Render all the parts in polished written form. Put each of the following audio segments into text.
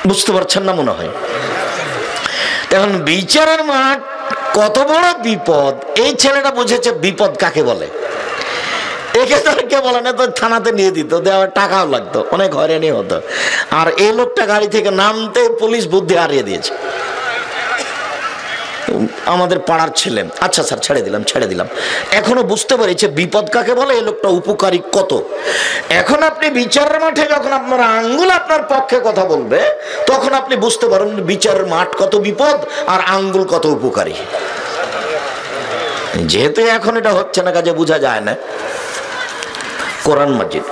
বুঝতে পারছেন না মনে হয়? এখন বিচারের মাঠ কত বড় বিপদ, এই ছেলেটা বুঝেছে বিপদ কাকে বলে। একে তো কে বলে না, তো থানাতে নিয়ে দিত, দেওয়ার টাকাও লাগতো, অনেক হয়রানি হতো। আর এই লোকটা গাড়ি থেকে নামতে পুলিশ বুদ্ধি হারিয়ে দিয়েছে। আমাদের পাড়ার ছেলে, আচ্ছা স্যার ছেড়ে দিলাম, এখনো বুঝতে পেরেছে বিপদ কাকে বলে, এই লোকটা উপকারী কত। এখন আপনি বিচারের মাঠে যখন আপনার আঙ্গুল আপনার পক্ষে কথা বলবে, তখন আপনি বুঝতে পারেন বিচারের মাঠ কত বিপদ আর আঙ্গুল কত উপকারী। যেহেতু এখন এটা হচ্ছে না, কাজে বোঝা যায় না। কোরআন মাজিদ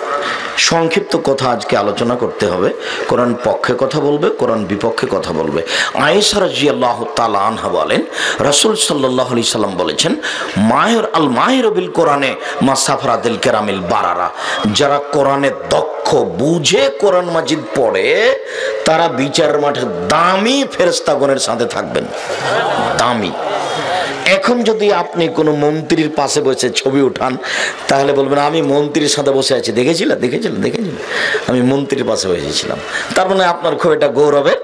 সংক্ষিপ্ত কথা আজকে আলোচনা করতে হবে। কোরআন পক্ষে কথা বলবে, কোরআন বিপক্ষে কথা বলবে। আয়েশা রাদিয়াল্লাহু তাআলা আনহা বলেন, রাসূল সাল্লাল্লাহু আলাইহি সাল্লাম বলেছেন, মাহির বিল কোরআনে মা সাফরাতিল কিরামিল বারারা, যারা কোরআনে দক্ষ, বুঝে কোরআন মাজিদ পড়ে, তারা বিচারের মাঠে দামি ফেরেশতাগণের সাথে থাকবেন। দামি। এখন যদি আপনি কোনো মন্ত্রীর পাশে বসে ছবি উঠান, তাহলে বলবেন আমি মন্ত্রীর সাথে বসে আছি, দেখেছিল আমি মন্ত্রীর পাশে বসেছিলাম। তার মানে আপনার খুব একটা গৌরবের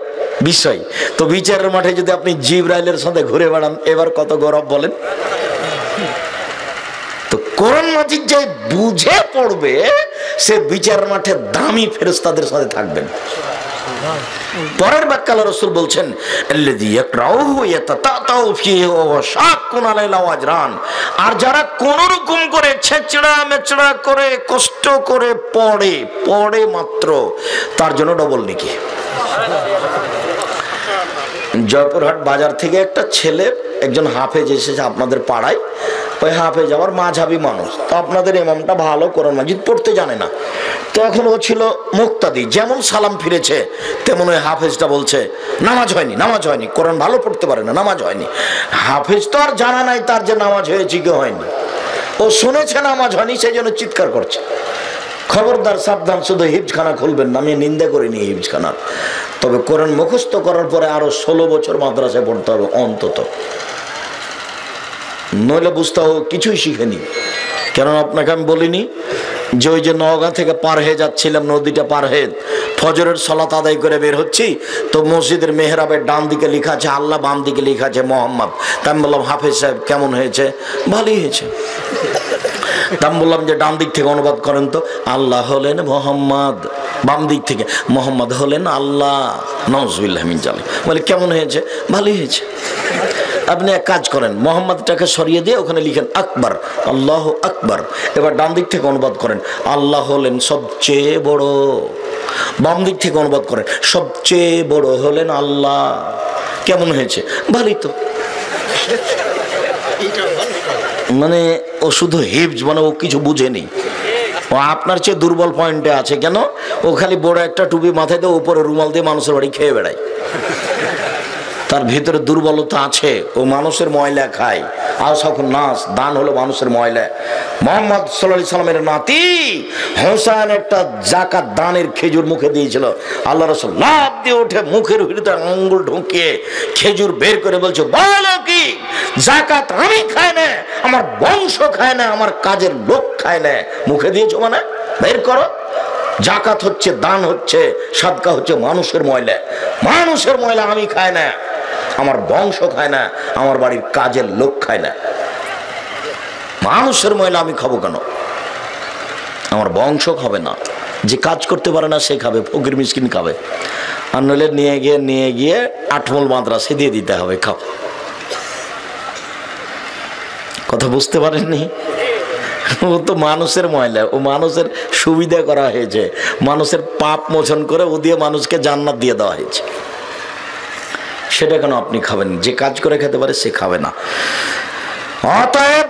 বিষয়। তো বিচারের মাঠে যদি আপনি জিবরাইলের সাথে ঘুরে বেড়ান, এবার কত গৌরব বলেন। তো কোরআন মাজিদ যে বুঝে পড়বে, সে বিচারের মাঠে দামি ফেরেশতাদের সাথে থাকবেন। পরের বাক্যে রাসূল বলছেন, আল্লাযী ইয়াকরাউহু ইয়াতাতাউ ফীহি ওয়া শাক্কুন আলাইহি আজরান, আর যারা কোন রকম করে ছেচড়া মেচড়া করে কষ্ট করে পড়ে মাত্র, তার জন্য ডবল নেকি। জয়পুরহাট বাজার থেকে একটা ছেলে, একজন হাফেজ এসেছে আপনাদের পাড়ায়। ওই হাফেজ আবার মাঝহাবি মানুষ, তো আপনাদের ইমামটা ভালো কোরআন মাজিদ পড়তে জানে না। তো এখন ও ছিল মুক্তাদি, যেমন সালাম ফিরেছে তেমন ওই হাফেজটা বলছে নামাজ হয়নি, কোরআন ভালো পড়তে পারে না, নামাজ হয়নি। হাফেজ তো আর জানা নাই তার যে নামাজ হয়েছে কি হয়নি, ও শুনেছে নামাজ হয়নি, সেই জন্য চিৎকার করছে। খবরদার, সাবধান, শুধু হিফজখানা খুলবেন না। আমি নিন্দা করিনি হিফজখানার, তবে কোরআন মুখস্থ করার পরে আরো 16 বছর মাদ্রাসায় পড়তে হবে অন্তত, নইলে বুঝতে হবে কিছুই শিখেনি। কেননা আপনাকে আমি বলিনি যে ওই যে নওগাঁ থেকে পার হয়ে যাচ্ছিলাম, নদীটা পার হয়ে ফজরের সালাত আদায় করে বের হচ্ছি, তো মসজিদের মেহরাবের ডান দিকে লেখা আছে আল্লাহ, বাম দিকে লেখা আছে মোহাম্মদ। তা আমি বললাম, হাফেজ সাহেব কেমন হয়েছে? ভালোই হয়েছে। তা আমি বললাম যে ডান দিক থেকে অনুবাদ করেন তো। আল্লাহ হলেন মোহাম্মদ, বাম দিক থেকে মোহাম্মদ হলেন আল্লাহ, নাউজুবিল্লাহ মিন জালিক। বলে কেমন হয়েছে? ভালোই হয়েছে। আপনি এক কাজ করেন, মোহাম্মদটাকে সরিয়ে দিয়ে ওখানে লিখেন আকবর, আল্লাহ আকবর। এবার ডান দিক থেকে অনুবাদ করেন আল্লাহ হলেন সবচেয়ে বড়, বাম দিক থেকে অনুবাদ করেন সবচেয়ে বড় হলেন আল্লাহ। কেমন হয়েছে? ভালোই তো। মানে ও শুধু হিফজ, মানে ও কিছু বুঝেনি। ও আপনার চেয়ে দুর্বল পয়েন্টে আছে। কেন? ও খালি বড় একটা টুপি মাথায় দিয়ে উপরে রুমাল দিয়ে মানুষের বাড়ি খেয়ে বেড়ায়। তার ভিতরে দুর্বলতা আছে, ও মানুষের ময়লা খায়। আর সকল নাস দান হলো মানুষের ময়লা। মুহাম্মদ সাল্লাল্লাহু আলাইহি সাল্লামের নাতি হোসেন একটা যাকাত দানের খেজুর মুখে দিয়েছিল। আল্লাহ রাসূল লাফ দিয়ে উঠে মুখের ভিতরে আঙ্গুল ঢুকিয়ে খেজুর বের করে বলছে, বলো কি যাকাত আমি খাই না, আমার বংশ খায় না, আমার কাজের লোক খায় না। মুখে দিয়েছো মানে বের করো। যাকাত হচ্ছে, দান হচ্ছে, সাদকা হচ্ছে মানুষের ময়লা। মানুষের ময়লা আমি খাই না, আমার বংশ খায় না, আমার বাড়ির কাজের লোক খায় না। মানুষের ময়লা আমি খাবো কেন? আমার বংশ খাবে না, যে কাজ করতে পারে না সে খাবে, ফকির মিসকিন খাবে। আর নইলে নিয়ে গিয়ে আটমল মাদ্রাসে দিয়ে দিতে হবে, খাও। কথা বুঝতে পারেননি? ও তো মানুষের ময়লা, ও মানুষের সুবিধা করা হয়েছে, মানুষের পাপ মোচন করে ও দিয়ে মানুষকে জান্নাত দিয়ে দেওয়া হয়েছে। সেটা কেন আপনি খাবেন? যে কাজ করে খেতে পারে সে খাবে না। অতএব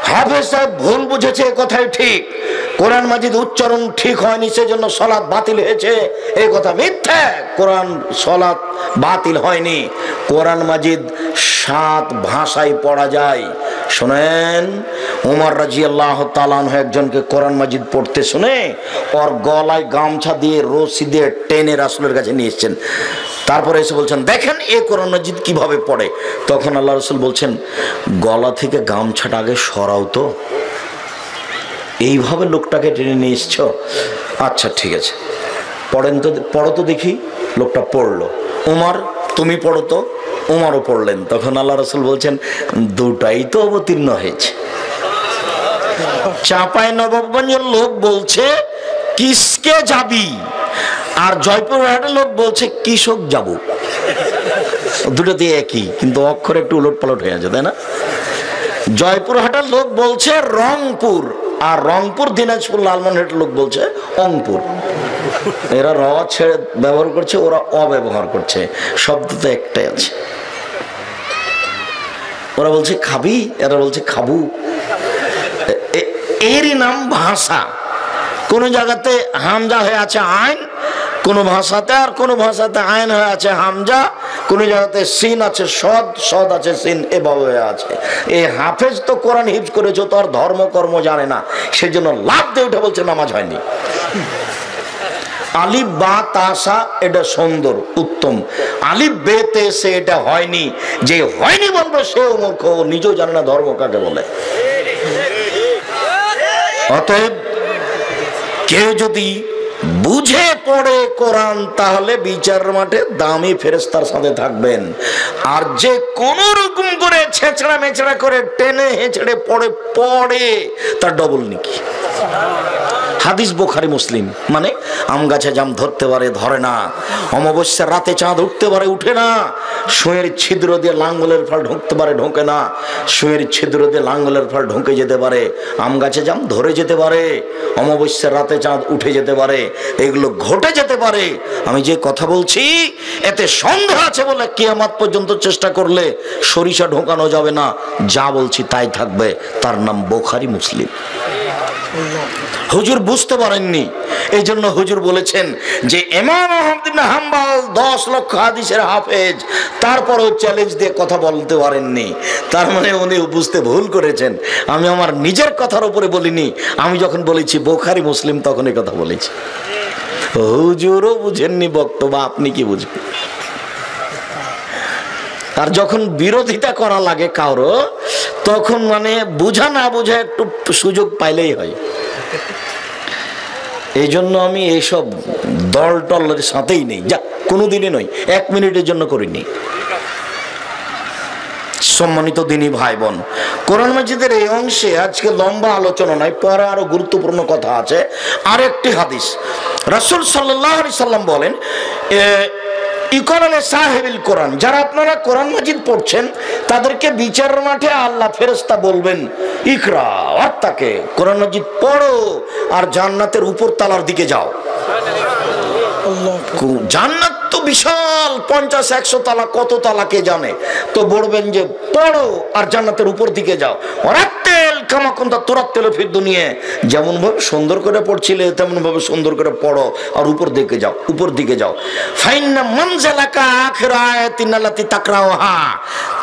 হাফেজ সাহেব ভুল বুঝেছে, কথাই ঠিক। কোরআন মাজিদ উচ্চারণ ঠিক হয়নি, সেজন্য সালাত বাতিল হয়েছে, এই কথা মিথ্যা। কোরআন সালাত বাতিল হয়নি। কোরআন মাজিদ 7 ভাষায় পড়া যায়। শোনেন, ওমর রাদিয়াল্লাহু তাআলা আনহু একজনকে কোরআন মাজিদ পড়তে শুনে ওর গলায় গামছা দিয়ে রশি দিয়ে টেনে রাসূলের কাছে নিয়ে এসেছেন। তারপরে এসে বলছেন, দেখেন এ কোরআন মাজিদ কিভাবে পড়ে। তখন আল্লাহ রাসূল বলছেন, গলা থেকে গামছাটা আগে সরাও তো, এইভাবে লোকটাকে টেনে নিয়ে এসছো? আচ্ছা ঠিক আছে। পড়েন তো, পড়ো তো দেখি। লোকটা পড়লো। উমর তুমি পড়ো তো। উমরও পড়লেন। তখন আল্লাহ রাসূল বলছেন দুটাই তো অবতীর্ণ হয়েছে। চাঁপাই নবাবগঞ্জের লোক বলছে কিসকে যাবি, আর জয়পুরহাটের লোক বলছে কৃষক যাব। দুটোতে একই, কিন্তু অক্ষর একটু উলট পালট হয়ে আছে, তাই না? জয়পুরহাটের লোক বলছে রংপুর, আর রংপুর দিনাজপুর লালমনিরহাটের লোক বলছে অংপুর। এরা র ছেড়ে ব্যবহার করছে, ওরা অব্যবহার করছে, শব্দ তো একটাই আছে। ওরা বলছে খাবি, এরা বলছে খাবু। এরই নাম ভাষা। কোন জায়গাতে হামজা হয়ে আছে আইন কোন ভাষাতে, আর কোন ভাষাতে আইন হয়ে আছে হামজা, কোন জায়গাতে সিন আছে সদ, সদ আছে সিন, এভাবে হয়ে আছে। এই হাফেজ তো কোরআন হিফজ করেছো, তো আর ধর্ম কর্ম জানে না, সেজন্য লাভ দিয়ে উঠে বলছে নামাজ হয়নি। আলিফ বা তাসা এটা সুন্দর উত্তম, আলিফ বেতে সে এটা হয়নি, যে হয়নি বলবে সেও মূর্খ, নিজেও জানে না ধর্ম কাকে বলে। অতএব কেউ যদি বুঝে পড়ে কোরআন, তাহলে বিচার মাঠে দামি ফেরেশতার সাথে থাকবেন। আর যে কোন রকম করে ছেঁচড়া মেচড়া করে টেনে হেঁচড়ে পড়ে তার ডবল নেকি। হাদিস বুখারী মুসলিম। মানে আম গাছে জাম ধরতে পারে, ধরে না। অমাবস্যার রাতে চাঁদ উঠতে পারে, উঠে না। সুঁয়ের ছিদ্র দিয়ে লাঙ্গলের ফল ঢুকতে পারে, ঢোকে না। সুঁয়ের ছিদ্র দিয়ে লাঙ্গলের ফল ঢুকে যেতে পারে। আম গাছে জাম ধরে যেতে পারে, অমাবস্যার রাতে চাঁদ উঠে যেতে পারে, এগুলো ঘটে যেতে পারে। আমি যে কথা বলছি এতে সন্দেহ আছে বলে কিয়ামত পর্যন্ত চেষ্টা করলে সরিষা ঢোকানো যাবে না। যা বলছি তাই থাকবে, তার নাম বুখারী মুসলিম। হুজুর বুঝতে পারেননি, এই জন্য হুজুর বলেছেন যে ইমাম আহমদ ইবনে হাম্বল 10 লক্ষ হাদিসের হাফেজ, তারপরও চ্যালেঞ্জ দিয়ে কথা বলতে পারেননি। তার মানে উনি বুঝতে ভুল করেছেন। আমি আমার নিজের কথার উপরে বলিনি, আমি যখন বলেছি বুখারী মুসলিম তখন এই কথা বলেছি। হুজুরও বুঝেননি বক্তব্য, আপনি কি বুঝবেন? আর যখন বিরোধিতা করা লাগে কারো, তখন মানে বুঝা না বুঝা একটু সুযোগ পাইলেই হয়। এই জন্য আমি এইসব দল টলের সাথেই নেই, যা কোনোদিনই নই, 1 মিনিটের জন্য করিনি। সম্মানিত দিনী ভাই বোন, কোরআন মাজিদের এই অংশে আজকে লম্বা আলোচনা নয়, পরে আরো গুরুত্বপূর্ণ কথা আছে। আরেকটি হাদিস, রাসূল সাল্লাল্লাহু আলাইহি সাল্লাম বলেন ইকরালে সাহেবিল কোরআন, যারা আপনারা কোরআন মাজিদ পড়ছেন তাদেরকে বিচার মাঠে আল্লাহ ফেরেশতা বলবেন ইকরা, অর্থাৎ কোরআন মাজিদ পড়ো আর জান্নাতের উপর তলার দিকে যাও। জান্নাত তো বিশাল, 50-100 তলা, কত তলা কে জানে। তো বলবেন যে পড়ো আর জান্নাতের উপর দিকে যাও। ওরাতেল কামাকুন্তা তোরাতেল ফির দুনিয়া, যেমন ভাবে সুন্দর করে পড়ছিলে তেমন ভাবে সুন্দর করে পড়ো আর উপর দিকে যাও, উপর দিকে যাও। ফাইন্না মানজালাকা আখির আয়াতিন আল্লাতি তাকরাউহা,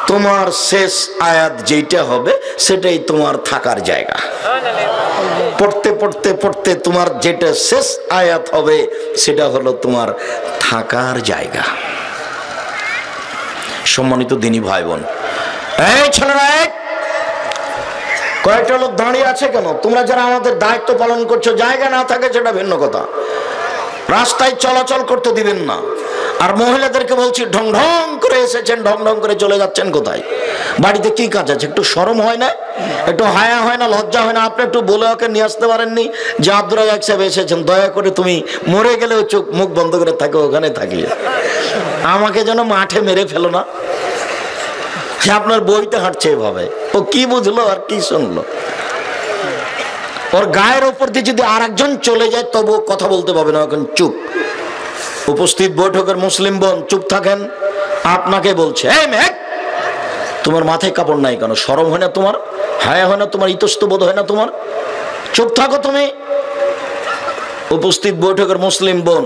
তোমার শেষ আয়াত যেটা হবে সেটাই তোমার থাকার জায়গা। পড়তে পড়তে পড়তে তোমার যেটা শেষ আয়াত হবে সেটা হলো তোমার থাকার জায়গা। সম্মানিত দিনী ভাই বোন, এই ছেলেরা, কয়েকটা লোক দাঁড়িয়ে আছে কেন? তোমরা যারা আমাদের দায়িত্ব পালন করছো, জায়গা না থাকে সেটা ভিন্ন কথা, রাস্তায় চলাচল করতে দিবেন না। আর মহিলাদেরকে বলছি ঢং ঢং করে এসেছেন, ঢং ঢং করে চলে যাচ্ছেন কোথায়? বাড়িতে কি কাজ আছে? একটু শরম হয় না? একটু হায়া হয় না? লজ্জা হয় না? আপনি একটু বলে ওকে নিয়ে আসতে পারেননি যে আব্দুর রাজ্জাক সাহেব এসেছেন, দয়া করে তুমি মরে গেলেও চোখ মুখ বন্ধ করে থাকো, ওখানে থাকি, আমাকে যেন মাঠে মেরে ফেলো না। সে আপনার বইতে হাঁটছে এভাবে, ও কি বুঝলো আর কি শুনলো? ওর গায়ের ওপর দিয়ে যদি আর একজন চলে যায় তবু কথা বলতে পারবে না, এখন চুপ। উপস্থিত বৈঠকের মুসলিম বোন চুপ থাকেন। আপনাকে বলছে, এই মেয়ে, তোমার মাথায় কাপড় নাই কেন? শরম হয় না তোমার? হায়া হয় না তোমার? ইতস্তবোধ হয় না তোমার? চুপ থাকো তুমি। উপস্থিত বৈঠকের মুসলিম বোন,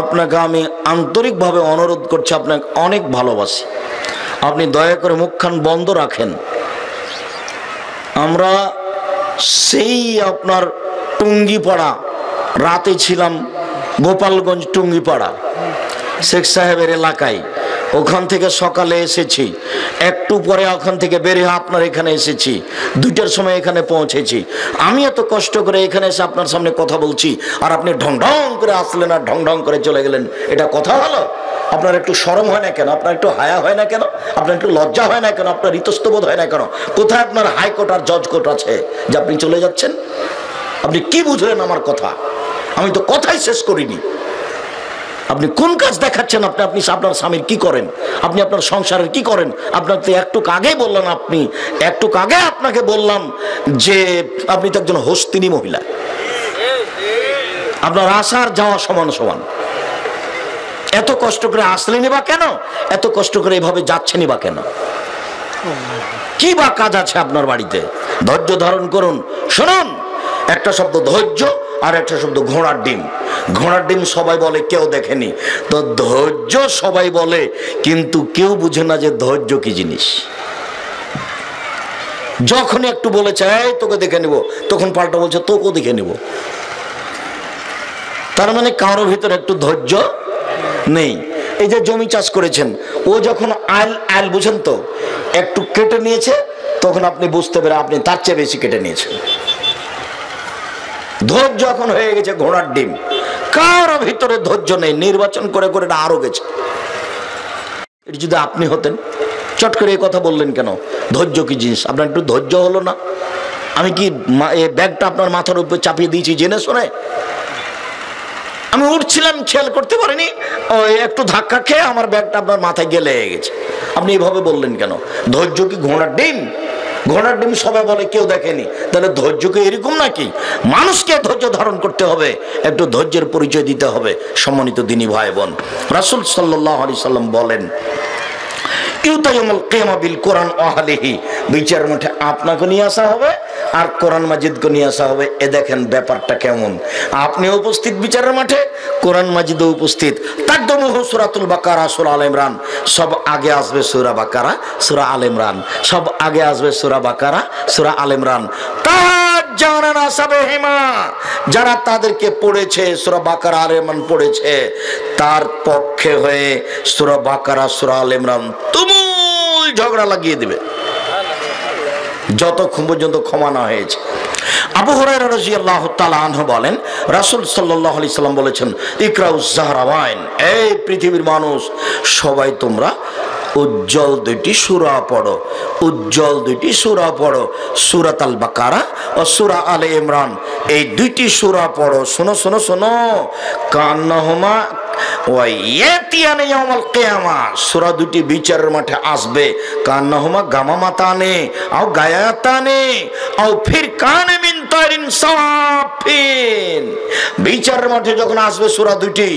আপনাকে আমি আন্তরিকভাবে অনুরোধ করছি, আপনাকে অনেক ভালোবাসি, আপনি দয়া করে মুখখান বন্ধ রাখেন। আমরা সেই আপনার টুঙ্গিপাড়া, রাতে ছিলাম গোপালগঞ্জ টুঙ্গিপাড়া শেখ সাহেবের এলাকায়, ওখান থেকে সকালে এসেছি, একটু পরে ওখান থেকে বের হয়ে আপনার এখানে এসেছি, 2টার সময় এখানে পৌঁছেছি। আমি এত কষ্ট করে এখানে এসে আপনার সামনে কথা বলছি, আর আপনি ঢং ঢং করে আসলেন আর ঢং ঢং করে চলে গেলেন। এটা কথা হলো? আপনার একটু শরম হয় না কেন? আপনার একটু হায়া হয় না কেন? আপনার একটু লজ্জা হয় না কেন? আপনার ইতস্তবোধ হয় না কেন? কোথায় আপনার হাইকোর্ট আর জজ কোর্ট আছে যে আপনি চলে যাচ্ছেন? আপনি কি বুঝলেন আমার কথা? আমি তো কথাই শেষ করিনি। আপনি কোন কাজ দেখাচ্ছেন? আপনি আপনার স্বামীর কি করেন? আপনি আপনার সংসারের কি করেন? আপনার তো একটু আগে বললাম, আপনাকে বললাম যে আপনি তো একজন হস্তিনী মহিলা। আপনার আসার যাওয়া সমান সমান। এত কষ্ট করে আসলেনি বা কেন? এত কষ্ট করে এভাবে যাচ্ছেনি বা কেন? কি বা কাজ আছে আপনার বাড়িতে? ধৈর্য ধারণ করুন। শুনুন, একটা শব্দ ধৈর্য আর একটা শব্দ ঘোড়ার ডিম। ঘোড়ার ডিম সবাই বলে, কেউ দেখেনি। তো ধৈর্য সবাই বলে, কিন্তু কেউ বুঝে না যে ধৈর্য কি জিনিস। যখন একটু বলেছে এই তোকে দেখে নিব, তখন পাল্টা বলছে তোকেও দেখে নিব। তার মানে কারোর ভিতরে একটু ধৈর্য নেই। এই যে জমি চাষ করেছেন, ও যখন আইল বুঝেন তো, একটু কেটে নিয়েছে, তখন আপনি বুঝতে পেরে আপনি তার চেয়ে বেশি কেটে নিয়েছেন। ধৈর্য এখন হয়ে গেছে ঘোড়ার ডিম। কারো ভিতরে ধৈর্য নেই। নির্বাচন করে করে এটা আরো গেছে। এটা যদি আপনি হতেন, চট করে এই কথা বললেন কেন? ধৈর্য কি জিনিস? আপনার একটু ধৈর্য হলো না? আমি কি এই ব্যাগটা আপনার মাথার উপর চাপিয়ে দিয়েছি জেনে শুনে? আমি উঠছিলাম, খেয়াল করতে পারিনি, ওই একটু ধাক্কা খেয়ে আমার ব্যাগটা আপনার মাথায় গিয়ে লেগে গেছে। আপনি এইভাবে বললেন কেন? ধৈর্য কি ঘোড়ার ডিম? ঘোড়ার ডিম সবাই বলে, কেউ দেখেনি। তাহলে ধৈর্য কি এরকম নাকি? মানুষকে ধৈর্য ধারণ করতে হবে, একটু ধৈর্যের পরিচয় দিতে হবে। সম্মানিত দিনী ভাই বোন, রাসূল সাল্লাল্লাহু আলাইহি সাল্লাম বলেন, ইউতায়ামুল কিয়ামা বিল কোরআন আহলিহি, বিচার মাঠে আপনাকে নিয়ে আসা হবে আর কোরআন মাজিদকে নিয়ে আসা হবে। এ দেখেন ব্যাপারটা কেমন। আপনি উপস্থিত বিচারের মাঠে, কোরআন মাজিদও উপস্থিত। তাকদমুহু সূরাতুল বাকারা, সূরা আলে ইমরান। সব আগে আসবে সূরা বাকারা, সূরা আলে ইমরান। সব আগে আসবে সূরা বাকারা, সূরা আলে ইমরান। যারা তাদেরকে পড়েছে, সূরা বাকারা আলে ইমরান পড়েছে, তার পক্ষে হয়ে সূরা বাকারা সূরা আলে ইমরান তুমুল ঝগড়া লাগিয়ে দিবে যতক্ষণ পর্যন্ত ক্ষমা না হয়েছে। আবু হুরায়রা রাদিয়াল্লাহু তাআলা আনহু বলেন, রাসূল সাল্লাল্লাহু আলাইহি সাল্লাম বলেছেন, ইকরাউজ জাহরাওয়াইন, এই পৃথিবীর মানুষ সবাই তোমরা উজ্জ্বল 2টি সূরা পড়ো, উজ্জ্বল 2টি সূরা পড়ো, সূরাতুল বাকারা ও সূরা আলে ইমরান। এই 2টি সূরা পড়ো। শোনো শোনো শোনো, কান্নাহুমা ওয়া ইয়াতিয়ানা ইয়াউমাল কিয়ামা, সূরা 2টি বিচারের মাঠে আসবে। কান্নাহুমা গামামাতানে আও গায়াতানে আও ফিরকানে মিন তাইরিন সাফিন। বিচারের মাঠে যখন আসবে সূরা 2টি,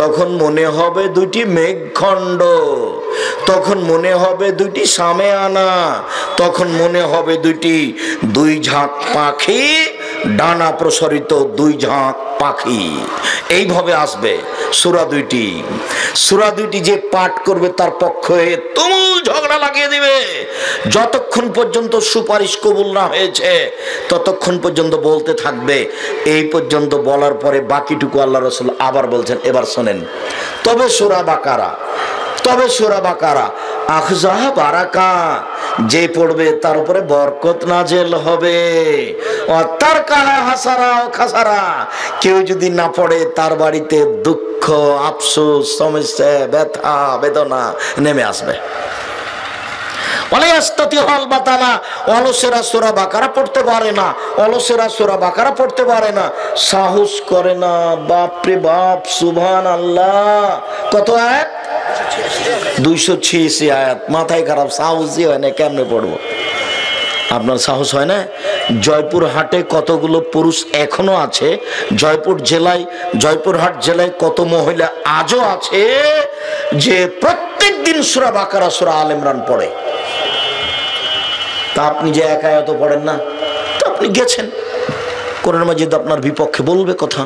তখন মনে হবে 2টি মেঘখণ্ড, তখন মনে হবে 2টি সামেয়ানা, তখন মনে হবে 2 ঝাঁক পাখি, ডানা প্রসারিত 2 ঝাঁক পাখি। এইভাবে আসবে সূরা 2টি। সূরা 2টি যে পাঠ করবে তার পক্ষে তুমুল ঝগড়া লাগিয়ে দিবে। যতক্ষণ পর্যন্ত সুপারিশ কবুল না হয়েছে ততক্ষণ পর্যন্ত বলতে থাকবে। এই পর্যন্ত বলার পরে বাকিটুকু আল্লাহ রাসূল আবার বলছেন, এবার শোনেন, তবে সূরা বাকারা, তবে সূরা বাকারা আখজাহ বারাকা, যে পড়বে তার উপরে বরকত নাজেল হবে। ও তার কাহা হাসারা ও খাসারা, কেউ যদি না পড়ে তার বাড়িতে দুঃখ, আফসোস, সমস্যা, ব্যথা, বেদনা নেমে আসবে। অলসেরা সূরা বাকারা পড়তে পারে না, অলসেরা সূরা বাকারা পড়তে পারে না, সাহস করে না। বাপরে বাপ, সুবহানাল্লাহ। কত আয়াত? 286 আয়াত। মাথায় খারাপ, সাহসই হয় না, কেমনে পড়বো? আপনার সাহস হয় না? জয়পুর হাটে কতগুলো পুরুষ এখনো আছে, জয়পুরহাট জেলায় কত মহিলা আজও আছে যে প্রত্যেক দিন সূরা বাকারা সূরা আলে ইমরান পড়ে। তা আপনি যে একা এত পড়েন না, তা আপনি গেছেন, কোরআন মাজিদ আপনার বিপক্ষে বলবে কথা।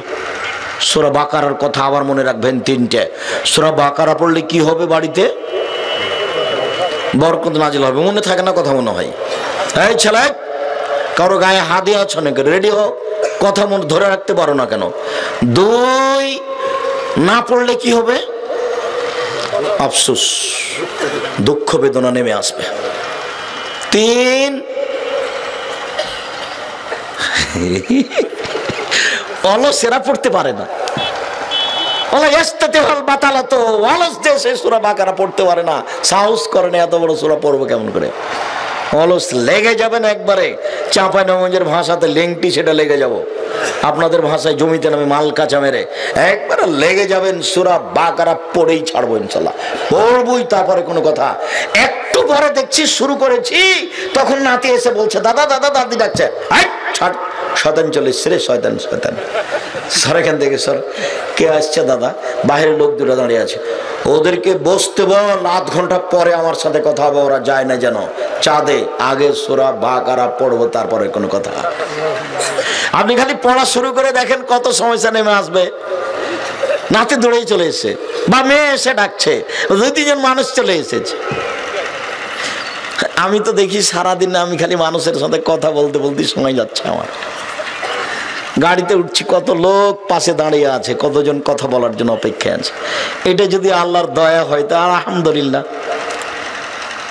সূরা বাকারার কথা আবার মনে রাখবেন 3টে। সূরা বাকারা পড়লে কি হবে? বাড়িতে বরকত নাজিল হবে। মনে থাকে না কথা? মনে হয়। এই ছেলে, কারো গায়ে হাত দিয়ে আছো নাকি? রেডি হও, কথা মনে ধরে রাখতে পারো না কেন? 2 না পড়লে কি হবে? আফসোস, দুঃখ বেদনা নেমে আসবে। 3 অলসেরা পড়তে পারে না। অলস দেশে সূরা বাকারা পড়তে পারে না, সাহস করে না, এত বড় সূরা পড়বো কেমন করে? অলস লেগে যাবেন একবারে। চাঁপাইনবাবগঞ্জের ভাষাতে লেংটি, সেটা লেগে যাব। আপনাদের ভাষায় জমিতে নামে মাল কাঁচা মেরে একবারে লেগে যাবেন। সূরা বাকারা পড়েই ছাড়বো ইনশাল্লাহ, পড়বই, তারপরে কোনো কথা। একটু পরে দেখছি শুরু করেছি, তখন নাতি এসে বলছে দাদা দাদা, দাদি ডাকছে, ছাড়, শয়তান চলে এসছে রে, শয়তান শয়তান, সর এখান থেকে সর। কে আসছে দাদা? বাইরের লোক দুটো দাঁড়িয়ে আছে, ওদেরকে বসতে বল, আধ ঘন্টা পরে আমার সাথে কথা হবে, ওরা যায় না যেন চাঁদে। আগে সূরা বাকারা পড়বো, তারপরে কোনো কথা। আপনি খালি পড়া শুরু করে দেখেন কত সমস্যা নেমে আসবে। নাতি দৌড়েই চলে এসেছে, বা মেয়ে এসে ডাকছে, 2-3 জন মানুষ চলে এসেছে। আমি তো দেখি সারাদিন আমি খালি মানুষের সাথে কথা বলতে বলতে সময় যাচ্ছে আমার। গাড়িতে উঠছি, কত লোক পাশে দাঁড়িয়ে আছে, কতজন কথা বলার জন্য অপেক্ষায় আছে। এটা যদি আল্লাহর দয়া হয় তা আলহামদুলিল্লাহ।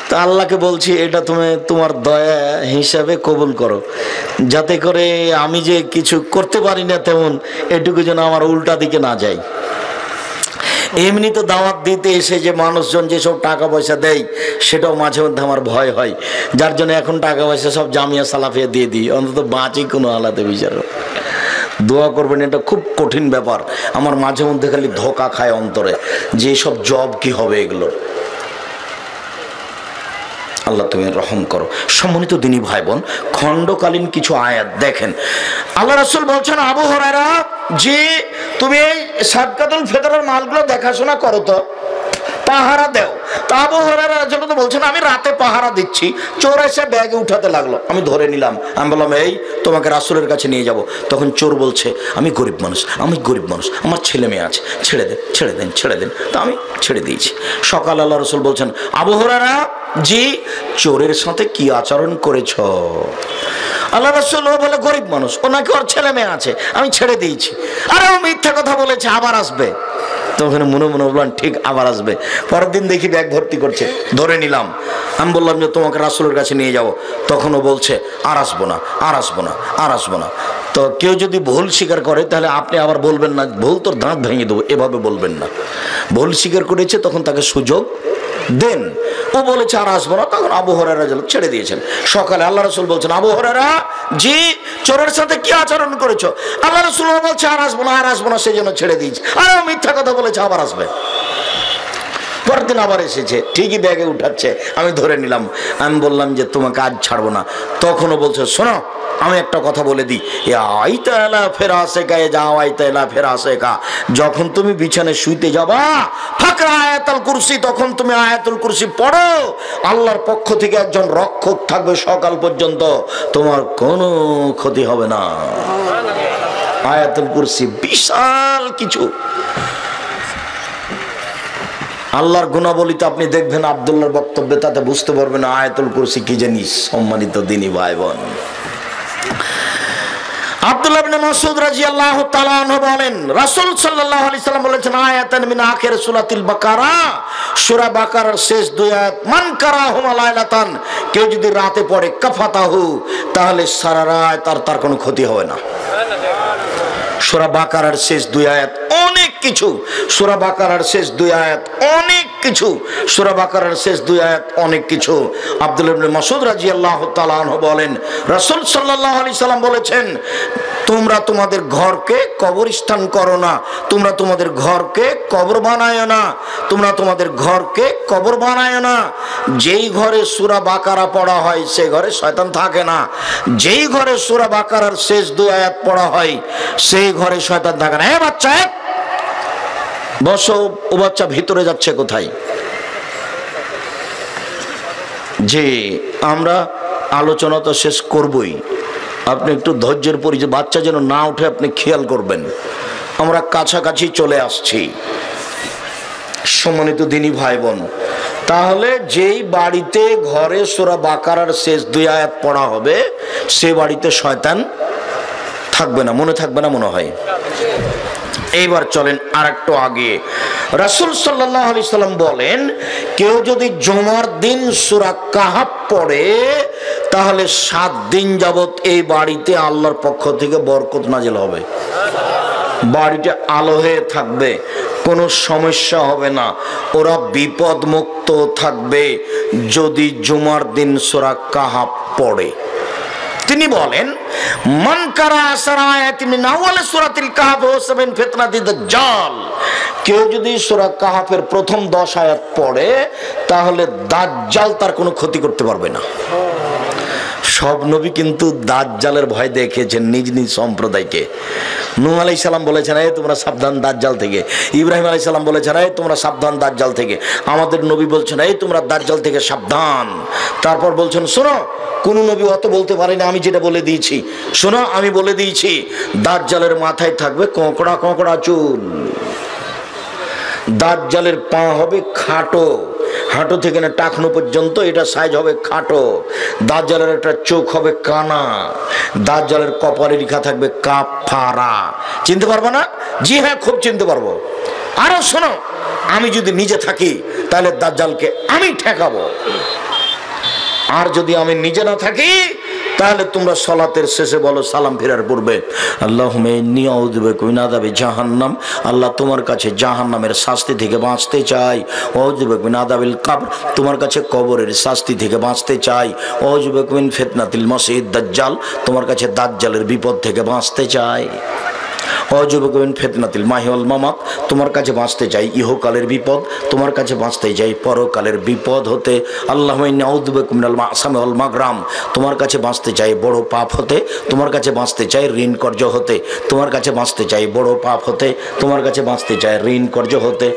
তা আল্লাহকে বলছি, এটা তুমি তোমার দয়া হিসাবে কবুল করো, যাতে করে আমি যে কিছু করতে পারি না তেমন, এটুকু যেন আমার উল্টা দিকে না যায়। এমনি তো দাওয়াত দিতে এসে যে মানুষজন যেসব টাকা পয়সা দেয়, সেটাও মাঝে মধ্যে আমার ভয় হয়, যার জন্য এখন টাকা পয়সা সব জামিয়া সালাফিয়া দিয়ে দিই, অন্তত বাঁচি কোনো আলাদা বিচারও। দোয়া করবেন, এটা খুব কঠিন ব্যাপার। আমার মাঝে মধ্যে খালি ধোকা খায় অন্তরে, যে সব জব কি হবে এগুলো। আল্লাহ তুমি রহম করো। সম্মানিত দিনী ভাই বোন, খণ্ডকালীন কিছু আয়াত দেখেন। আল্লাহ রাসূল বলছেন, আবু হুরায়রা, যে তুমি এই সাদকাতুল ফিতরের মালগুলো দেখাশোনা করো, তো পাহারা দেও। তা আবু হুরায়রা রাদিয়াল্লাহু আনহু বলছেন, আমি রাতে পাহারা দিচ্ছি, চোর এসে ব্যাগে উঠাতে লাগলো, আমি ধরে নিলাম। আমি বললাম, এই তোমাকে রাসূলের কাছে নিয়ে যাব। তখন চোর বলছে, আমি গরিব মানুষ, আমার ছেলে মেয়ে আছে, ছেড়ে দেন, ছেড়ে দেন, ছেড়ে দেন। তা আমি ছেড়ে দিয়েছি। সকাল আল্লাহ রাসূল বলছেন, আবু হুরায়রা, জি চোরের সাথে কি আচরণ করেছ? আল্লাহ রাসূল বলে, গরিব মানুষ, ও নাকি ওর ছেলে মেয়ে আছে, আমি ছেড়ে দিয়েছি। আরে ও মিথ্যা কথা বলেছে, আবার আসবে। তখন মনে মনে বললাম, ঠিক আবার আসবে। পরের দিন দেখি ব্যাগ ভর্তি করছে, ধরে নিলাম। আমি বললাম যে তোমাকে রাসূলের কাছে নিয়ে যাব। তখনও বলছে, আর আসবো না, আর আসবো না, আর আসবো না। তো কেউ যদি ভুল স্বীকার করে, তাহলে আপনি আবার বলবেন না, ভুল তোর দাঁত ভেঙে দেবো, এভাবে বলবেন না। ভুল স্বীকার করেছে, তখন তাকে সুযোগ দেন। ও বলেছে আর আসবো না, তখন আবু হুরায়রা ছেড়ে দিয়েছেন। সকালে আল্লাহ রাসূল বলছেন, আবু হুরায়রা, জি চোরের সাথে কি আচরণ করেছো? আল্লাহ রাসূল বলছে, আর আসবো না, আর আসবো না, সেই জন্য ছেড়ে দিয়েছি। আর মিথ্যা কথা বলেছে, আবার আসবে। পরের দিন আবার এসেছে, ঠিকই ব্যাগে উঠাচ্ছে, আমি ধরে নিলাম। আমি বললাম যে তোমাকে আজ ছাড়বো না। তখনও বলছে, শোনো, আমি একটা কথা বলে দিই, যখন তুমি বিছানায় শুইতে যাবা, ফাকরা আয়াতুল কুরসি, তখন তুমি আয়াতুল কুরসি পড়ো। আল্লাহর পক্ষ থেকে একজন রক্ষক থাকবে সকাল পর্যন্ত, তোমার কোনো ক্ষতি হবে না। আয়াতুল কুরসি বিশাল কিছু। আল্লাহর গুণাবলী তো আপনি দেখবেন আব্দুল্লাহর বক্তব্যে, তাতে বুঝতে পারবেন আয়াতুল কুরসি কি জিনিস। সম্মানিত দিনী ভাই বোন, আব্দুল্লাহ ইবনে মাসউদ রাদিয়াল্লাহু তাআলা আনহু বলেন, রাসূল সাল্লাল্লাহু আলাইহি সাল্লাম বলেছেন, আয়াতান মিন আখির সূরাতিল বাকারা, সূরা বাকারার শেষ 2 আয়াত, মান কারাহুমা লাইলাতান, কেউ যদি রাতে পড়ে, কাফাতাহু, তাহলে সারা রাত তার কোনো ক্ষতি হবে না। সূরা বাকারার শেষ 2 আয়াত অনেক কিছু, সূরা বাকারার শেষ 2 আয়াত অনেক কিছু, সূরা বাকারার শেষ 2 আয়াত অনেক কিছু। আব্দুল্লাহ ইবনে মাসউদ রাদিয়াল্লাহু তাআলা আনহু বলেন, রাসূল সাল্লাল্লাহু আলাইহি সাল্লাম বলেছেন, তোমরা তোমাদের ঘরকে কবরস্থান করো না, তোমরা তোমাদের ঘরকে কবর বানায় না, তোমরা তোমাদের ঘরকে কবর বানায় না। যেই ঘরে সূরা বাকারা পড়া হয়, সেই ঘরে শয়তান থাকে না। যেই ঘরে সূরা বাকারার শেষ 2 আয়াত পড়া হয়, সেই ঘরে শয়তান থাকে না। বাচ্চা বসো, ও বাচ্চা ভিতরে যাচ্ছে কোথায়? যে আমরা আলোচনা তো শেষ করবই, আপনি একটু ধৈর্যের পরিচয়, বাচ্চা যেন না উঠে আপনি খেয়াল করবেন। আমরা কাছাকাছি চলে আসছি। সম্মানিত দিনী ভাই বোন, তাহলে যেই বাড়িতে ঘরে সূরা বাকারার শেষ 2 আয়াত পড়া হবে, সে বাড়িতে শয়তান থাকবে না। মনে থাকবে না? মনে হয় এইবার চলেন আর একটু আগে। রাসূল সাল্লাল্লাহু আলাইহি সাল্লাম বলেন, কেউ যদি জুমার দিন সূরা কাহাফ পড়ে তাহলে 7 দিন যাবত এই বাড়িতে আল্লাহর পক্ষ থেকে বরকত নাজিল হবে। বাড়িটা আলো হয়ে থাকবে, কোনো সমস্যা হবে না, ওরা বিপদ মুক্ত থাকবে যদি জুমার দিন সূরা কাহাফ পড়ে। তিনি বলেন, মান কারা আসরা আয়াতি মিন আউয়াল সূরাতিল কাহফ ওয়া সাবিন ফিতনাতিদ দাজ্জাল, কেউ যদি সূরা কাহফের প্রথম 10 আয়াত পড়ে তাহলে দাজ্জাল তার কোনো ক্ষতি করতে পারবে না। সব নবী কিন্তু দাজ্জালের ভয় দেখিয়েছেন নিজ নিজ সম্প্রদায়কে। নূহ আলাইহিস সালাম বলেছেন, এই তোমরা সাবধান দাজ্জাল থেকে। ইব্রাহিম আলাইহিস সালাম বলেছেন, এই তোমরা সাবধান দাজ্জাল থেকে। আমাদের নবী বলছেন, এই তোমরা দাজ্জাল থেকে সাবধান। তারপর বলছেন, শোনো, কোন নবী অত বলতে পারে না, আমি যেটা বলে দিয়েছি শোনো, আমি বলে দিয়েছি, দাজ্জালের মাথায় থাকবে কোঁকড়া কোঁকড়া চুল, দাজ্জালের পা হবে খাটো, হাঁটু থেকে না টাকনো পর্যন্ত এটা সাইজ হবে খাটো, দাজ্জালের একটা চোখ হবে কানা, দাজ্জালের কপালে লেখা থাকবে কাফারা। চিনতে পারবো না? জি হ্যাঁ, খুব চিনতে পারবো। আরো শোনো, আমি যদি নিজে থাকি তাহলে দাজ্জালকে আমি ঠেকাবো, আর যদি আমি নিজে না থাকি তাহলে তোমরা সালাতের শেষে বলো সালাম ফেরার পূর্বে, আল্লাহুম্মা ইন্নী আউযু বিকা মিন আযাবি জাহান্নাম, আল্লাহ তোমার কাছে জাহান্নামের শাস্তি থেকে বাঁচতে চাই। আউযু বিকা মিন আযাবিল কবর, তোমার কাছে কবরের শাস্তি থেকে বাঁচতে চাই। আউযু বিকা মিন ফিতনাতিল মাসিহিদ দাজ্জাল, তোমার কাছে দাজ্জালের বিপদ থেকে বাঁচতে চাই। আউযু বিকা মিন ফিতনাতিল মাহিয়া ওয়াল মামাত, তোমার কাছে বাঁচতে চাই ইহকালের বিপদ, তোমার কাছে বাঁচতে চাই পরকালের বিপদ হতে। আল্লাহুম্মা ইন্নী আউযু বিকা মিনাল মা'সামি ওয়াল মাগরাম, তোমার কাছে বাঁচতে চাই বড় পাপ হতে, তোমার কাছে বাঁচতে চাই ঋণ কর্জ হতে, তোমার কাছে বাঁচতে চাই বড় পাপ হতে, তোমার কাছে বাঁচতে চাই ঋণ কর্জ হতে।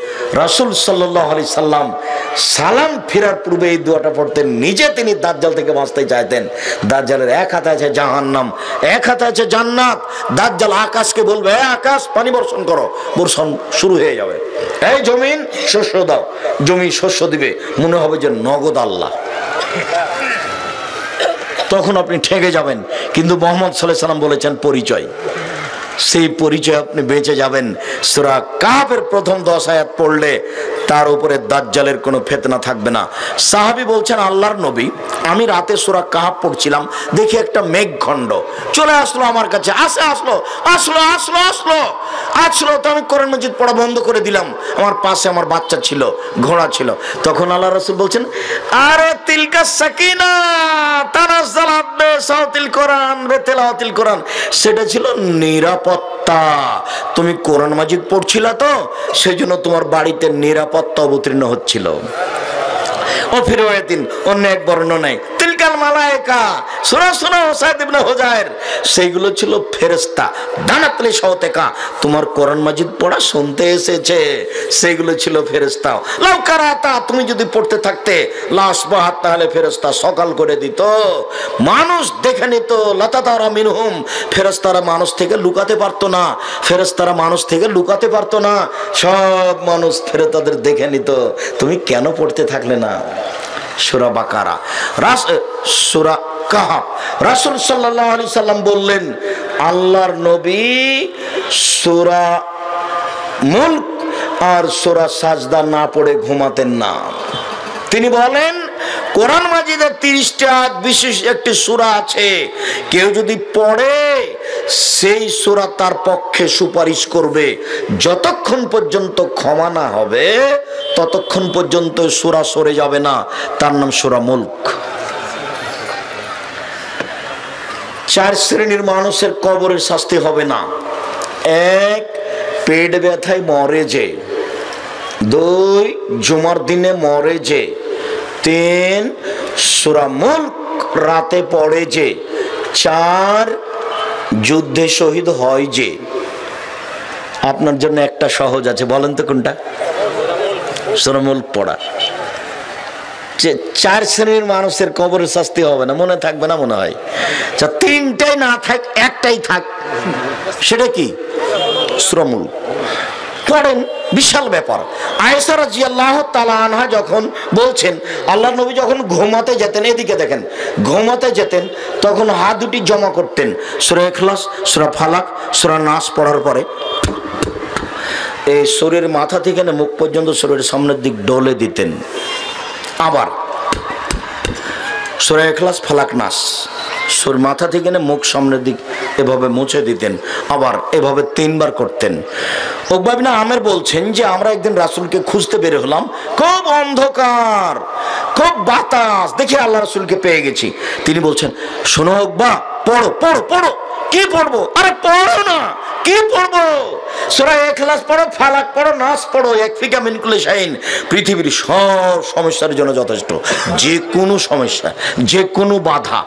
রাসূল সাল্লাল্লাহু আলাইহি সাল্লাম সালাম ফেরার পূর্বে এই দোয়াটা পড়তেন, নিজে তিনি দাজ্জাল থেকে বাঁচতে চাইতেন। দাজ্জালের এক হাতে আছে জাহান্নাম, এক হাতে আছে জান্নাত। দাজ্জাল আকাশকে বলবে, আকাশ পানি বর্ষণ করো, বর্ষণ শুরু হয়ে যাবে। এই জমিন শস্য দাও, জমি শস্য দিবে, মনে হবে যে নগদ আল্লাহ। তখন আপনি ঠেকে যাবেন। কিন্তু মুহাম্মদ সাল্লাল্লাহু আলাইহি সাল্লাম বলেছেন পরিচয়, সেই পরিচয় আপনি বেঁচে যাবেন। সূরা কাহফের প্রথম 10 আয়াত পড়লে তার উপরে দাজ্জালের কোনো ফিতনা থাকবে না। সাহাবী বলছেন, আল্লাহর নবী, আমি রাতে সূরা কাহফ পড়ছিলাম, দেখি একটা মেঘখণ্ড চলে আসলো আমার কাছে, আসলো তো আমি কোরআন মাজিদ পড়া বন্ধ করে দিলাম। আমার পাশে আমার বাচ্চা ছিল, ঘোড়া ছিল। তখন আল্লাহ রাসূল বলছেন, আরে তিলকা সাকিনা তানাজ্জালাত বিসাউতিল কোরআন বিতিলাওয়াতিল কোরআন, সেটা ছিল নিরাপত্তা। তুমি কোরআন মাজিদ পড়ছিলা তো, সেজন্য তোমার বাড়িতে নিরাপত্তা অবতীর্ণ হচ্ছিল। ও ফিরওয়াতিন, অন্য এক বর্ণনায় তিলকাল মালায়েকা, শোনো সাইদ ইবনে হুজাইর, সেইগুলো ছিল ফেরেশতা। দানাতলি শাওতেকা, তোমার কোরআন মাজিদ পড়া শুনতে এসেছে, সেইগুলো ছিল ফেরেশতা। লাউ কারাতা, তুমি যদি পড়তে থাকতে, লাসবাহাত, তাহলে ফেরেশতা সকাল করে দিত, মানুষ দেখে নিত। লাতাতারা মিনহুম, ফেরেশতারা মানুষ থেকে লুকাতে পারতো না, ফেরেশতারা মানুষ থেকে লুকাতে পারতো না, সব মানুষ ফেরেশতাদের দেখে নিত। তুমি কেন পড়তে থাকলে না? সূরা বাকারা, সূরা কাহফ। রাসূল সাল্লাল্লাহু আলাইহি সাল্লাম বললেন, আল্লাহর নবী সূরা মুলক আর সূরা সাজদা না পড়ে ঘুমাতেন না। তিনি বলেন, কোরআন মাজিদে 30টা বিশেষ একটি সূরা আছে, কেউ যদি পড়ে সেই সূরা তার পক্ষে সুপারিশ করবে। যতক্ষণ পর্যন্ত ক্ষমা না হবে ততক্ষণ পর্যন্ত সূরা সরে যাবে না। তার নাম সূরা মুলক। 4 শ্রেণীর মানুষের কবরের শাস্তি হবে না। 1, পেট ব্যথায় মরে যে। 2, জুমার দিনে মরে যে। 3, সূরা মুলক রাতে পড়ে যে। 4, যুদ্ধে শহীদ হয় যে। আপনার জন্য একটা সহজ আছে, বলেন তো কোনটা? সূরা মুলক পড়া। 4 শ্রেণীর মানুষের কবরের শাস্তি হবে না, মনে থাকবে না মনে হয়। 3টাই না থাক, একটাই থাক, সেটা কি? সূরা মুলক পড়েন, বিশাল ব্যাপার। আয়েশা রাদিয়াল্লাহু তাআলা আনহা যখন বলছেন, আল্লাহর নবী যখন ঘুমাতে যেতেন, এদিকে দেখেন, ঘুমাতে যেতেন তখন হাত দুটি জমা করতেন, সূরা ইখলাস, সূরা ফালাক, সূরা নাস পড়ার পরে এই শরীরের মাথা থেকে না মুখ পর্যন্ত শরীরের সামনের দিক ডলে দিতেন। আবার সূরা ইখলাস, ফালাক, নাস শরীর মাথা থেকে না মুখ সামনের দিক এভাবে মুছে দিতেন, আবার এভাবে 3 বার করতেন। উকবা ইবনে আমের বলছেন যে আমরা একদিন রাসূলকে খুঁজতে বের হলাম, খুব অন্ধকার, খুব বাতাস, দেখে আল্লাহ রাসূলকে পেয়ে গেছি। তিনি বলছেন, শোনো উকবা, পড়ো পড়ো পড়ো। কি পড়বো? আরে পড়ো না। কি পড়বো? সূরা ইখলাস পড়ো, ফালাক পড়ো, নাস পড়ো, ইয়াকফিকা মিন কুল্লি শাইইন। পৃথিবীর সব সমস্যার জন্য যথেষ্ট, যে কোনো সমস্যা, যে কোনো বাধা,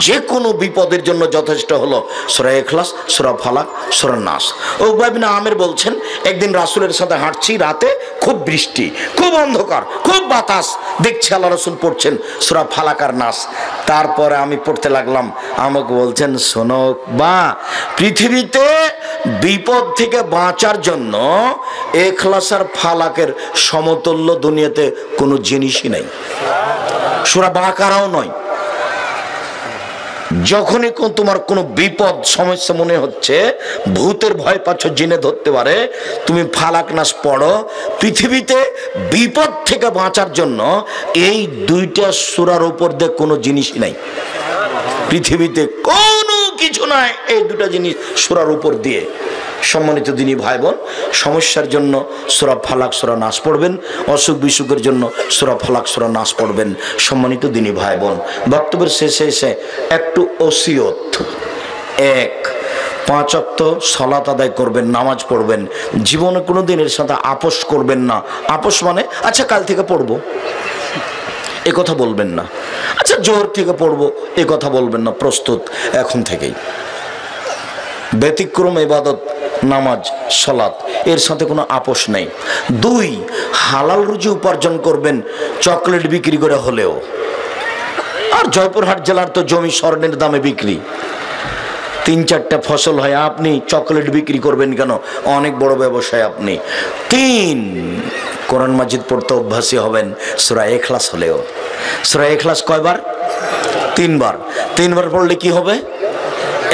যে কোনো বিপদের জন্য যথেষ্ট হলো সূরা ইখলাস, সূরা ফালাক, সূরা নাস। উকবা ইবনে আমের বলছেন, একদিন রাসূলের সাথে হাঁটছি, রাতে খুব বৃষ্টি, খুব অন্ধকার, খুব বাতাস, দেখছি আল্লাহ রাসূল পড়ছেন সূরা ফালাক আর নাস। তারপরে আমি পড়তে লাগলাম। আমাকে বলছেন, শোনো উকবা, পৃথিবীতে বিপদ থেকে বাঁচার জন্য ইখলাস আর ফালাকের সমতুল্য দুনিয়াতে কোনো জিনিসই নাই, সূরা বাকারাও নয়। যখনই তোমার কোনো বিপদ সমস্যা মনে হচ্ছে, ভূতের ভয় পাচ্ছ, জিনে ধরতে পারে, তুমি ফালাক নাস পড়ো। পৃথিবীতে বিপদ থেকে বাঁচার জন্য এই 2টা সূরার উপর দিয়ে কোনো জিনিসই নাই, পৃথিবীতে কোনো কিছু নাই এই 2টা জিনিস সূরার উপর দিয়ে। সম্মানিত দিনী ভাই বোন, সমস্যার জন্য সূরা ফালাক, সূরা নাস পড়বেন, অসুখ বিসুখের জন্য সূরা ফালাক, সূরা নাস পড়বেন। সম্মানিত দিনী ভাই বোন, বক্তব্যের শেষে এসে একটু ওসিয়ত। 1, 5 ওয়াক্ত সালাত আদায় করবেন, নামাজ পড়বেন, জীবনে কোনো দিন এর সাথে আপোষ করবেন না। আপোষ মানে আচ্ছা কাল থেকে পড়বো, এ কথা বলবেন না। আচ্ছা জোহর থেকে পড়বো, এ কথা বলবেন না। প্রস্তুত এখন থেকেই। ব্যতিক্রম ইবাদত নামাজ, সালাত, এর সাথে কোনো আপোষ নেই। 2, হালাল রুজি উপার্জন করবেন, চকলেট বিক্রি করে হলেও। আর জয়পুরহাট জেলার তো জমি স্বর্ণের দামে বিক্রি, 3-4টা ফসল হয়, আপনি চকলেট বিক্রি করবেন কেন? অনেক বড় ব্যবসায় আপনি। 3, কোরআন মাজিদ পড়তে অভ্যাসী হবেন, সূরা ইখলাস হলেও। সূরা ইখলাস কয়বার? 3 বার। 3 বার পড়লে কি হবে?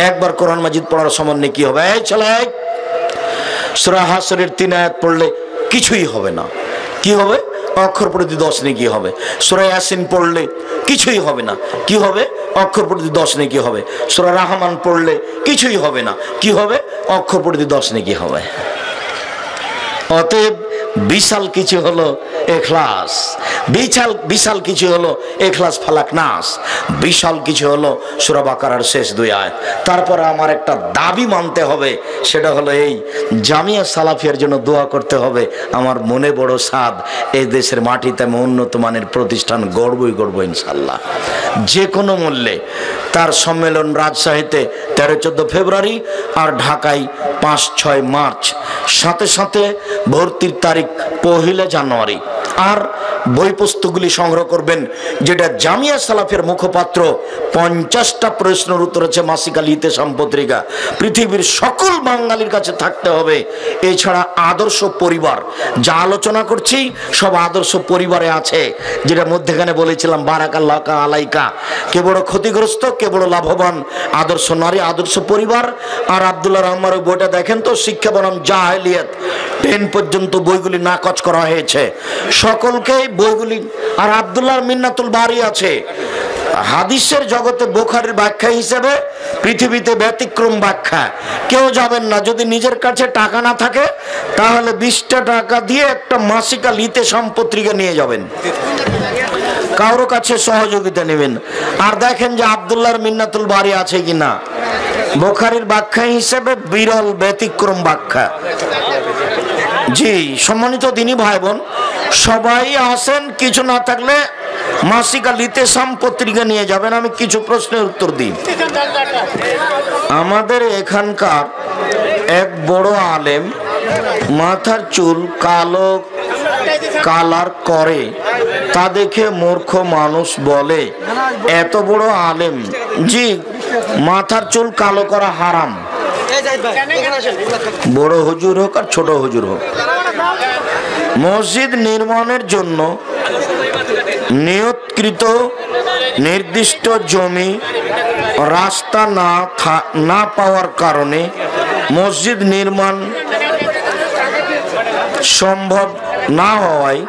1 বার কোরআন মাজিদ পড়ার সমান কি হবে? এই চলে, সূরা হাসরের 3 আয়াত পড়লে কিছুই হবে না। কি হবে? অক্ষর প্রতি 10 নেকি হবে। সূরা ইয়াসিন পড়লে কিছুই হবে না। কি হবে? অক্ষর প্রতি 10 নেকি হবে। সূরা রহমান পড়লে কিছুই হবে না। কি হবে? অক্ষর প্রতি 10 নেকি হবে। অতএব বিশাল কিছু হলো ইখলাস, বিশাল কিছু হলো ইখলাস, ফালাক, নাস, বিশাল কিছু হলো সূরা বাকারার শেষ 2 আয়াত। তারপরে আমার একটা দাবি মানতে হবে, সেটা হলো এই জামিয়া সালাফিয়ার জন্য দোয়া করতে হবে। আমার মনে বড় সাদ, এই দেশের মাটিতে আমি উন্নত মানের প্রতিষ্ঠান গড়বই গড়ব ইনশাল্লাহ, যে কোনো মূল্যে। তার সম্মেলন রাজশাহীতে 13-14 ফেব্রুয়ারি আর ঢাকায় 5-6 মার্চ। সাথে সাথে ভর্তির তারিখ 1 জানুয়ারি। আর বই পুস্তকগুলি সংগ্রহ করবেন, যেটা জামিয়া সালাফের মুখপাত্র 50টা প্রশ্নের উত্তর আছে মাসিক আল ইতেসাম পত্রিকা, পৃথিবীর সকল বাঙালির কাছে থাকতে হবে। এছাড়া আদর্শ পরিবার, যা আলোচনা করছি সব আদর্শ পরিবারে আছে, যেটা মধ্যেখানে বলেছিলাম বারাকাল্লাহ আলাইকা, কে বড় ক্ষতিগ্রস্ত, কে বড় লাভবান, আদর্শ নারী, আদর্শ পরিবার। আর আব্দুল্লাহ রহমানের বইটা দেখেন তো, শিক্ষা বনাম জাহেলিয়াত, 10 পর্যন্ত বইগুলি নাকচ করা হয়েছে সকলকে বইগুলি। আর আব্দুল্লাহ মিন্নাতুল বারি আছে, হাদিসের জগতে বুখারীর ব্যাখ্যা হিসেবে পৃথিবীতে ব্যতিক্রম ব্যাখ্যা। কেউ যাবেন না, যদি নিজের কাছে টাকা না থাকে তাহলে 20টা টাকা দিয়ে একটা মাসিক আল ইতেসাম পত্রিকা নিয়ে যাবেন, কারোর কাছে সহযোগিতা নেবেন। আর দেখেন যে আব্দুল্লাহর মিন্নাতুল বারি আছে কিনা। বুখারীর ব্যাখ্যা হিসেবে বিরল ব্যতিক্রম ব্যাখ্যা। জি সম্মানিত দিনী ভাই বোন, সবাই আসেন, কিছু না থাকলে মাসিক আল ইতেসাম পত্রিকা নিয়ে যাবেন। আমি কিছু প্রশ্নের উত্তর দিই। আমাদের এখানকার এক বড় আলেম মাথার চুল কালো কালার করে, তা দেখে মূর্খ মানুষ বলে এত বড় আলেম। জি, মাথার চুল কালো করা হারাম, বড় হুজুর হোক আর ছোট হুজুর হোক। মসজিদ নির্মাণের জন্য নিয়তকৃত নির্দিষ্ট জমি রাস্তা না পাওয়ার কারণে মসজিদ নির্মাণ সম্ভব না হওয়ায়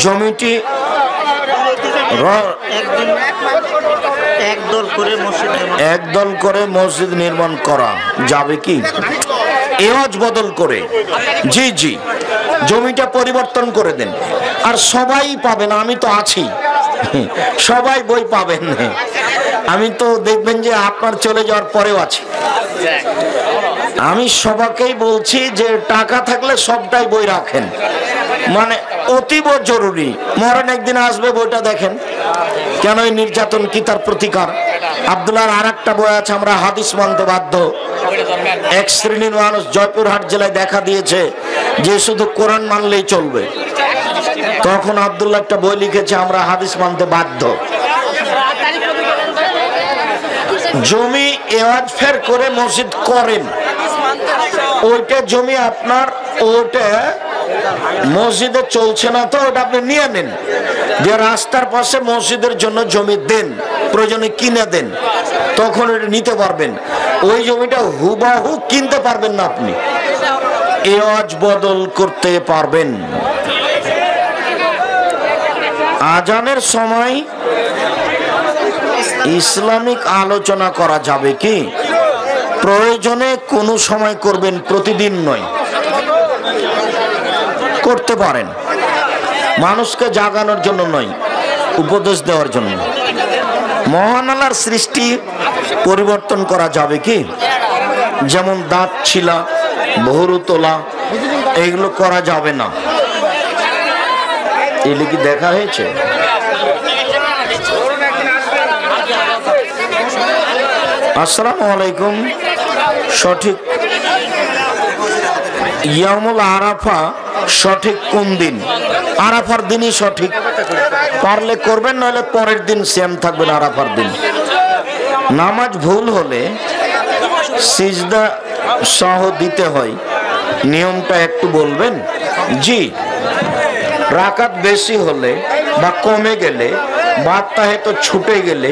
জমিটি একদল করে মসজিদ নির্মাণ করা যাবে কি? এওয়াজ বদল করে। জি জি, জমিটা পরিবর্তন করে দেন। আর সবাই পাবেন, আমি তো আছি, সবাই বই পাবেন। আমি তো দেখবেন যে আপনার চলে যাওয়ার পরেও আছি। আমি সবাইকেই বলছি যে টাকা থাকলে সবটাই বই রাখেন, মানে অতীব জরুরি। মরণ একদিন আসবে, বইটা দেখেন। কেন এই নির্যাতন, কি তার প্রতিকার? আব্দুল্লাহর আর একটা বই আছে, আমরা হাদিস মানতে বাধ্য। এক শ্রেণীর মানুষ জয়পুরহাট জেলায় দেখা দিয়েছে যে শুধু কোরআন মানলেই চলবে। তখন আব্দুল্লাহ একটা বই লিখেছে, আমরা হাদিস মানতে বাধ্য। জমি এওয়াজ ফের করে মসজিদ করেন, ওইটা জমি আপনার, ওটা মসজিদে চলছে না তো ওটা আপনি নিয়ে নেন। যে রাস্তার পাশে মসজিদের জন্য জমি দেন, প্রয়োজনে কিনে দেন, তখন এটা নিতে পারবেন। ওই জমিটা হুবাহু কিনতে পারবেন না, আপনি এওয়াজ বদল করতে পারবেন। আজানের সময় ইসলামিক আলোচনা করা যাবে কি? প্রয়োজনে কোনো সময় করবেন, প্রতিদিন নয়। করতে পারেন, মানুষকে জাগানোর জন্য নয়, উপদেশ দেওয়ার জন্য। মহান আল্লাহর সৃষ্টি পরিবর্তন করা যাবে কি? যেমন দাঁত ছিলা, ভরু তোলা, এগুলো করা যাবে না। এগুলো কি দেখা হয়েছে? আসসালামু আলাইকুম। সঠিক ইয়ামুল আরাফা সঠিক কোন দিন? আরাফার দিনই সঠিক। পারলে করবেন, নাহলে পরের দিন সেম থাকবেন আরাফার দিন। নামাজ ভুল হলে সিজদা সহ দিতে হয়, নিয়মটা একটু বলবেন? জি, রাকাত বেশি হলে বা কমে গেলে বা আত্মাহেতো ছুটে গেলে,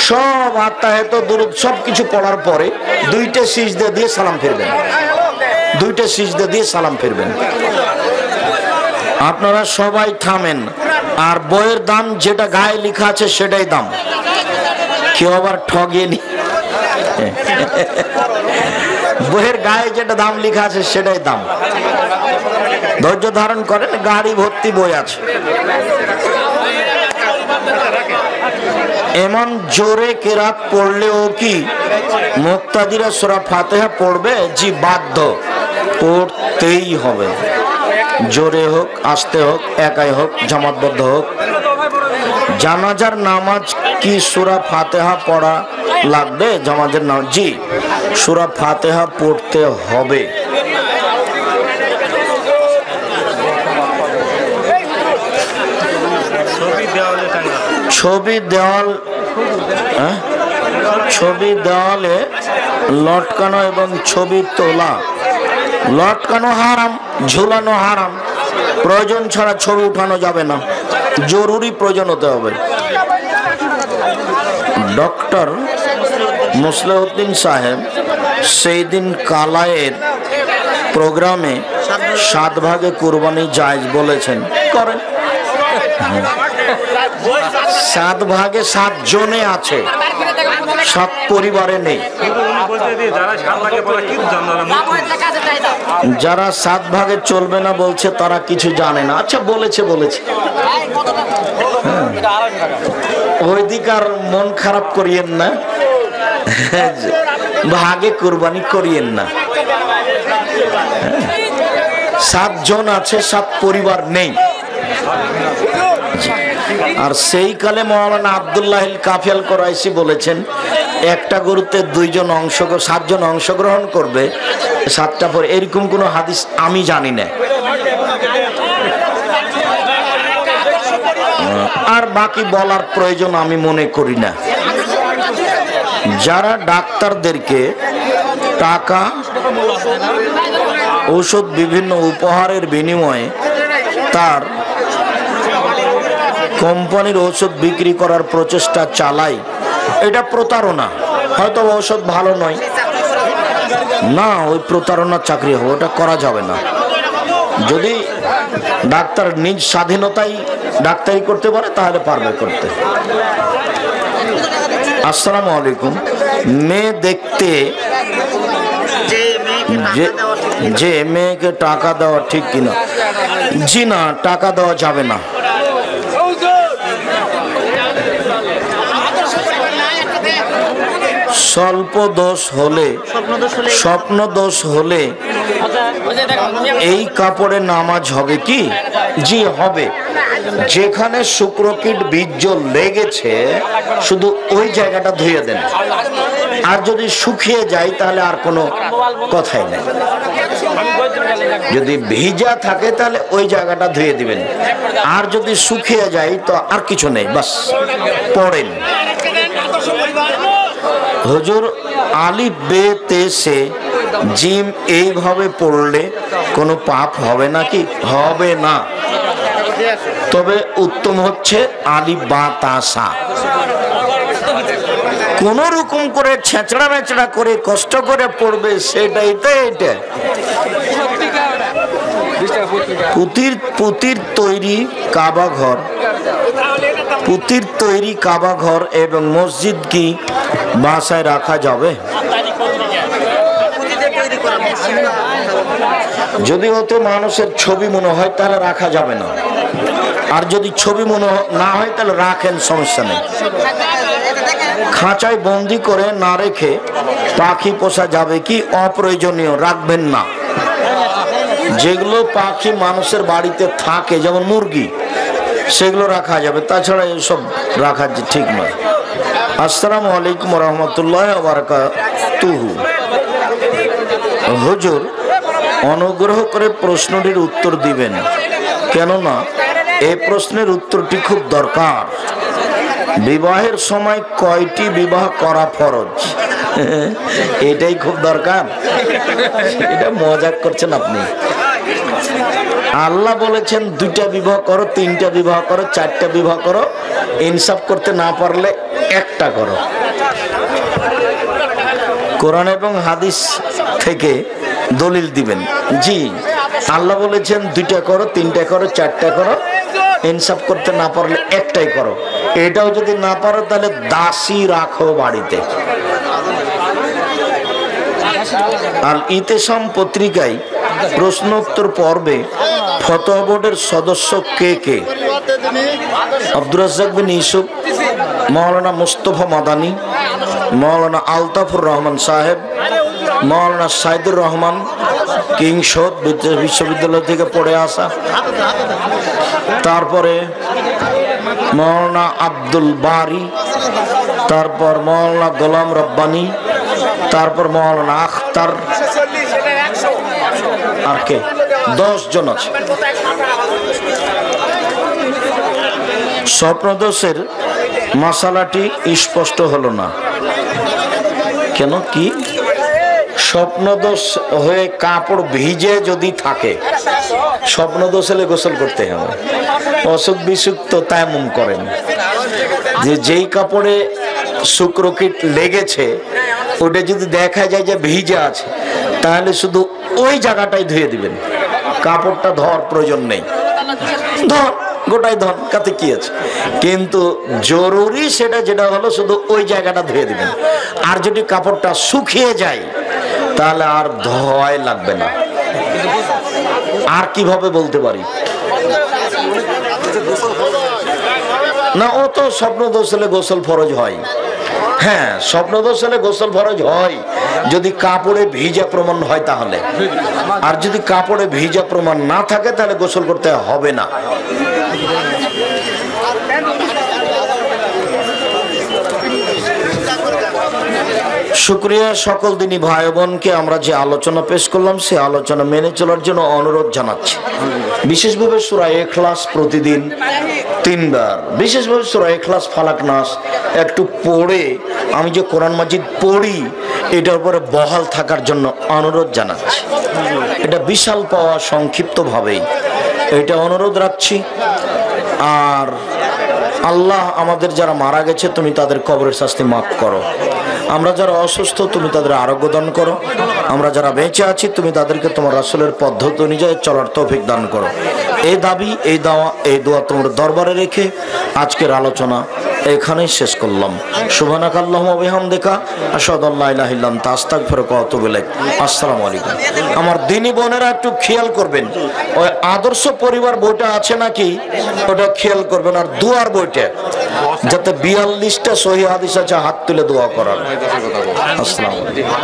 সব আত্মাহেতো দুরূদ সব কিছু পড়ার পরে দুইটা সিজদা দিয়ে সালাম ফিরবেন, দুইটা সিজদা দিয়ে সালাম ফিরবেন। আপনারা সবাই থামেন, আর বইয়ের দাম যেটা গায়ে লেখা আছে সেটাই দাম, কেউ আবার ঠগিয়ে নি। বইয়ের গায়ে যেটা দাম লেখা আছে সেটাই দাম। ধৈর্য ধারণ করেন, গাড়ি ভর্তি বই আছে। এমন জোরে কেরাত পড়লেও কি মুক্তাদিরা সূরা ফাতিহা পড়বে? জি, বাধ্য, পড়তেই হবে। জোরে হোক, আস্তে হোক, একাই হোক, জামাতবদ্ধ হোক। জানাজার নামাজ কি সূরা ফাতিহা পড়া লাগবে? জানাজার নামাজ, জি, সূরা ফাতিহা পড়তে হবে। ছবি দেওয়াল, ছবি দেওয়ালে লটকানো এবং ছবি তোলা, লটকানো হারাম, ঝুলানো হারাম। প্রয়োজন ছাড়া ছবি উঠানো যাবে না, জরুরি প্রয়োজন হতে হবে। ডক্টর মুসলিউদ্দিন সাহেব সেই দিন কালায়ের প্রোগ্রামে 7 ভাগে কুরবানি জায়েজ বলেছেন, করেন। 7 ভাগে 7 জনে আছে, 7 পরিবারে নেই। যারা 7 ভাগে চলবে না বলছে তারা কিছু জানে না। আচ্ছা, বলেছে বলেছে, ওই দিক আর মন খারাপ করিয়েন না, ভাগে কুরবানি করিয়েন না। 7 জন আছে, 7 পরিবার নেই। আর সেই কালে মাওলানা আব্দুল্লাহ কাফিয়াল কোরাইশি বলেছেন, একটা গরুতে 7 জন অংশগ্রহণ করবে, 7টা পরে। এরকম কোন হাদিস আমি জানি না। আর বাকি বলার প্রয়োজন আমি মনে করি না। যারা ডাক্তারদেরকে টাকা, ঔষধ, বিভিন্ন উপহারের বিনিময়ে তার কোম্পানির ঔষধ বিক্রি করার প্রচেষ্টা চালায়, এটা প্রতারণা। হয়তো ঔষধ ভালো নয় না, ওই প্রতারণার চাকরি হবে, ওটা করা যাবে না। যদি ডাক্তার নিজ স্বাধীনতায় ডাক্তারি করতে পারে তাহলে পারবে করতে। আসসালামু আলাইকুম। মেয়ে দেখতে যে মেয়েকে টাকা দেওয়া ঠিক কিনা? জি না, টাকা দেওয়া যাবে না। স্বল্প দোষ হলে, স্বপ্ন দোষ হলে এই কাপড়ে নামাজ হবে কি? জি হবে। যেখানে শুক্রকীট বীর্য লেগেছে শুধু ওই জায়গাটা ধুয়ে দেন, আর যদি শুকিয়ে যায় তাহলে আর কোনো কথাই নেই। যদি ভিজা থাকে তাহলে ওই জায়গাটা ধুয়ে দিবেন, আর যদি শুকিয়ে যায় তো আর কিছু নেই, বাস পড়েন। হুজুর, আলিফ বে তে সে জিম এইভাবে পড়লে কোনো পাপ হবে নাকি? হবে না, তবে উত্তম হচ্ছে আলিফ বা তা সা। কোন রকম করে ছেঁচড়া মেচড়া করে কষ্ট করে পড়বে সেটাই তো এটা। পুতির তৈরি কাবা ঘর, পুতির তৈরি কাবা ঘর এবং মসজিদ কি বাসায় রাখা যাবে? যদি হতে মানুষের ছবি মনে হয় তাহলে রাখা যাবে না, আর যদি ছবি মনে না হয় তাহলে রাখেন, সমস্যা নেই। খাঁচায় বন্দি করে না রেখে পাখি পোষা যাবে কি? অপ্রয়োজনীয়, রাখবেন না। যেগুলো পাখি মানুষের বাড়িতে থাকে যেমন মুরগি, সেগুলো রাখা যাবে, তাছাড়া এসব রাখা ঠিক নয়। আসসালামু আলাইকুম রহমতুল্লাহ বারাকাতুহু। হুজুর, অনুগ্রহ করে প্রশ্নটির উত্তর দিবেন, কেননা এই প্রশ্নের উত্তরটি খুব দরকার। বিবাহের সময় কয়টি বিবাহ করা ফরজ? এটাই খুব দরকার। এটা মজাক করছেন আপনি। আল্লাহ বলেছেন 2টা বিবাহ করো, 3টা বিবাহ করো, 4টা বিবাহ করো, ইনসাফ করতে না পারলে 1টা করো। কোরআন এবং হাদিস থেকে দলিল দিবেন। জি, আল্লাহ বলেছেন 2টা করো, 3টা করো, 4টা করো, ইনসাফ করতে না পারলে 1টাই করো। এটাও যদি না পারো তাহলে দাসী রাখো বাড়িতে। আর ইতেসাম পত্রিকায় প্রশ্নোত্তর পর্বে ফতোয়া বোর্ডের সদস্য কে কে? আব্দুর রাজ্জাক বিন ইউসুফ, মাওলানা মুস্তফা মাদানী, মাওলানা আলতাফুর রহমান সাহেব, মাওলানা সাইদুর রহমান কিংসদ বিশ্ববিদ্যালয় থেকে পড়ে আসা, তারপরে মাওলানা আব্দুল বারি, তারপর মাওলানা গোলাম রব্বানী, তারপর মাওলানা আখতার, আর কে? 10 জন আছে। স্বপ্নদোষের মশালাটি স্পষ্ট হলো না কেন? কি স্বপ্নদোষ হয়ে কাপড় ভিজে যদি থাকে, স্বপ্নদোষ হলে গোসল করতে হবে। অসুখ বিসুখ তো তেমন করেন যে যেই কাপড়ে শুক্রকীট লেগেছে ওটা যদি দেখা যায় যে ভিজে আছে তাহলে শুধু ওই জায়গাটাই ধুয়ে দিবেন, কাপড়টা ধোয়ার প্রয়োজন নেই। ধর গোটাই ধন, কাতে কি আছে, কিন্তু জরুরি সেটা যেটা হলো শুধু ওই জায়গাটা ধুয়ে দিবেন। আর যদি কাপড়টা শুকিয়ে যায় তাহলে আর ধোয়াই লাগবে না। আর কিভাবে বলতে পারি না, ও তো স্বপ্নদোষ হলে গোসল ফরজ হয়। হ্যাঁ, স্বপ্নদোষ হলে গোসল ফরজ হয় যদি কাপড়ে ভিজা প্রমাণ হয় তাহলে। আর যদি কাপড়ে ভিজা প্রমাণ না থাকে তাহলে গোসল করতে হবে না। শুকরিয়া সকল দিনী ভাই বোনকে আমরা যে আলোচনা পেশ করলাম সে আলোচনা মেনে চলার জন্য অনুরোধ জানাচ্ছি। বিশেষভাবে সূরা ইখলাস প্রতিদিন 3 বার, বিশেষভাবে সূরা ইখলাস ফালাক নাস একটু পড়ে আমি যে কোরআন মাজিদ পড়ি এটার উপরে বহাল থাকার জন্য অনুরোধ জানাচ্ছি। এটা বিশাল পাওয়া, সংক্ষিপ্তভাবেই এটা অনুরোধ রাখছি। আর আল্লাহ আমাদের যারা মারা গেছে তুমি তাদের কবরের শাস্তি মাফ করো। আমরা যারা অসুস্থ তুমি তাদের আরোগ্য দান করো। আমরা যারা বেঁচে আছি তুমি তাদেরকে তোমার রাসূলের পদ্ধতি অনুযায়ী চলার তৌফিক দান করো। এই দাবি, এই দাওয়া, এই দোয়া তোমার দরবারে রেখে আজকের আলোচনা এখানেই শেষ করলাম। সুবহানাকাল্লাহুম্মা ওয়া বিহামদিকা আশহাদু আল্লা ইলাহা ইল্লা আনতা আস্তাগফিরুকা ওয়া আতুবু ইলাইক। আসসালামু আলাইকুম। আমার দ্বীনি বোনেরা একটু খেয়াল করবেন, ওই আদর্শ পরিবার বইটা আছে নাকি ওটা খেয়াল করবেন, আর দুয়ার বইটা যাতে 42টা সহিহ হাদিস আছে হাত তুলে দোয়া করার। আসসালামু আলাইকুম।